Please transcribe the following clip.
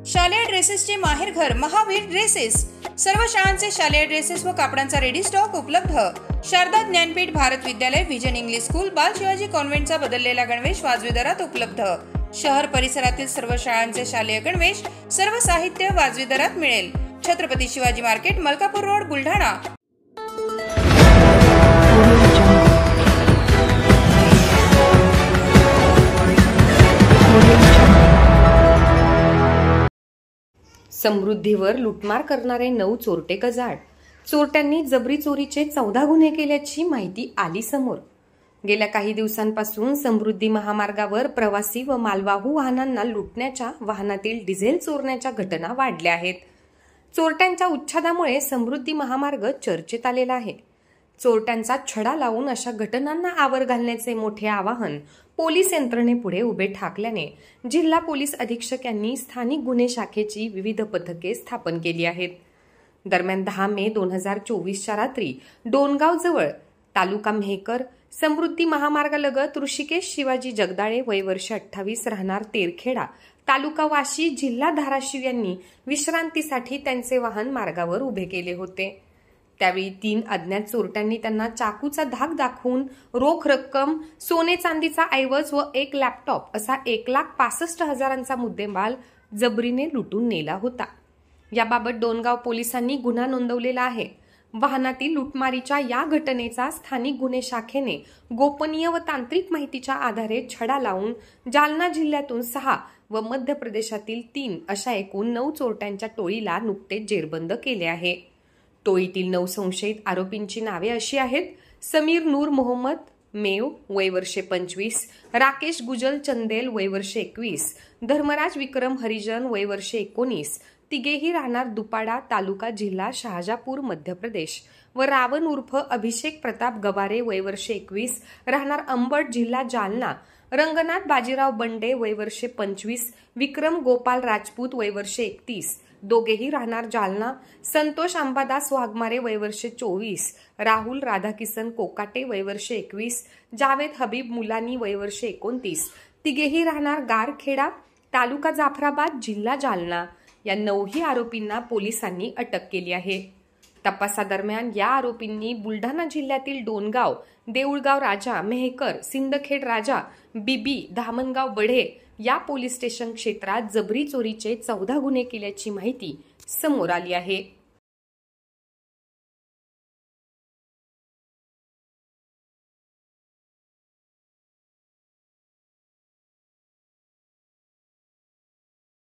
शालेय ड्रेसेसचे माहेरघर महावीर ड्रेसेस। सर्व शाळांचे शालेय ड्रेसेस व कापडांचा रेडी स्टॉक उपलब्ध। शारदा ज्ञानपीठ भारत विद्यालय विजन इंग्लिश स्कूल बाल शिवाजी कॉन्व्हेंटचा बदललेला गणवेश वाजवी दरात उपलब्ध। शहर परिसरातील सर्व शाळांचे शालेय गणवेश सर्व साहित्य वाजवी दरात मिळेल। Chhatrapati Shivaji market, Malkapur road, Buldhana. समृद्धीवर लुटमार करणारे 9 चोरटे गजाआड। चोरट्यांनी जबरी चोरीचे 14 गुन्हे केल्याची माहिती आली समोर। गेल्या काही दिवसांपासून समृद्धी महामार्गावर प्रवासी व मालवाहू वाहनांना लुटण्याच्या, वाहनातील डिझेल चोरण्याच्या घटना वाढल्या आहेत। चोरट्यांच्या उच्छादामुळे समृद्धी महामार्ग चर्चेत आलेला आहे। चोरट्यांचा छडा लावून अशा घटनांना आवर घालण्याचे मोठे आवाहन पोलीस यंत्रणेपुढे उभे ठाकल्याने जिल्हा पोलीस अधीक्षक यांनी स्थानिक गुन्हे शाखेची विविध पथके स्थापन केली आहेत। दरम्यान 10 मे 2024च्या रात्री डोणगाव जवळ तालुका मेहकर समृद्धी महामार्गालगत ऋषिकेश शिवाजी जगदाळे वय वर्ष 28 राहणार तेरखेडा तालुका वाशी जिल्हा धाराशिव यांनी विश्रांतीसाठी त्यांचे वाहन मार्गावर उभे केले होते। त्यावेळी 3 अज्ञात चोरट्यांनी त्यांना चाकूचा धाक दाखवून रोख रक्कम, सोने चांदीचा ऐवज व 1 लॅपटॉप असा 1,65,000चा मुद्देमाल जबरीने लुटून नेला होता। याबाबत डोणगाव पोलिसांनी गुन्हा नोंदवलेला आहे। वाहनातील लुटमारीच्या या घटनेचा स्थानिक गुन्हे शाखेने गोपनीय व तांत्रिक माहितीच्या आधारे छडा लावून जालना जिल्ह्यातून 6 व मध्य प्रदेशातील 3 अशा एकूण 9 चोरट्यांच्या टोळीला नुकतेच जेरबंद केले आहे। टोळीतील 9 संशयित आरोपींची नावे अशी आहेत: समीर नूर मोहम्मद मेव वय वर्षे 25, राकेश गुजल चंदेल वय वर्षे 21, धर्मराज विक्रम हरिजन वय वर्षे 19, तिघेही राहणार दुपाडा तालुका जिल्हा शहाजापूर मध्य प्रदेश व रावण उर्फ अभिषेक प्रताप गवारे वय वर्षे 21 राहणार अंबड जिल्हा जालना, रंगनाथ बाजीराव बंडे वय वर्षे 25, विक्रम गोपाल राजपूत वय वर्षे 31 दोघेही राहणार जालना, संतोष अंबादास वाघमारे वय वर्षे 24, राहुल राधाकिसन कोकाटे वय वर्षे 21, जावेद हबीब मुलानी वय वर्षे 29 तिघेही राहणार गारखेडा तालुका जाफराबाद जिल्हा जालना या 9ही आरोपींना पोलिसांनी अटक केली आहे। तपासादरम्यान या आरोपींनी बुलढाणा जिल्ह्यातील डोणगाव, देऊळगाव राजा, मेहकर, सिंदखेड राजा, बीबी, धामणगाव बढे या पोलीस स्टेशन क्षेत्रात जबरी चोरीचे 14 गुन्हे केल्याची माहिती समोर आली आहे।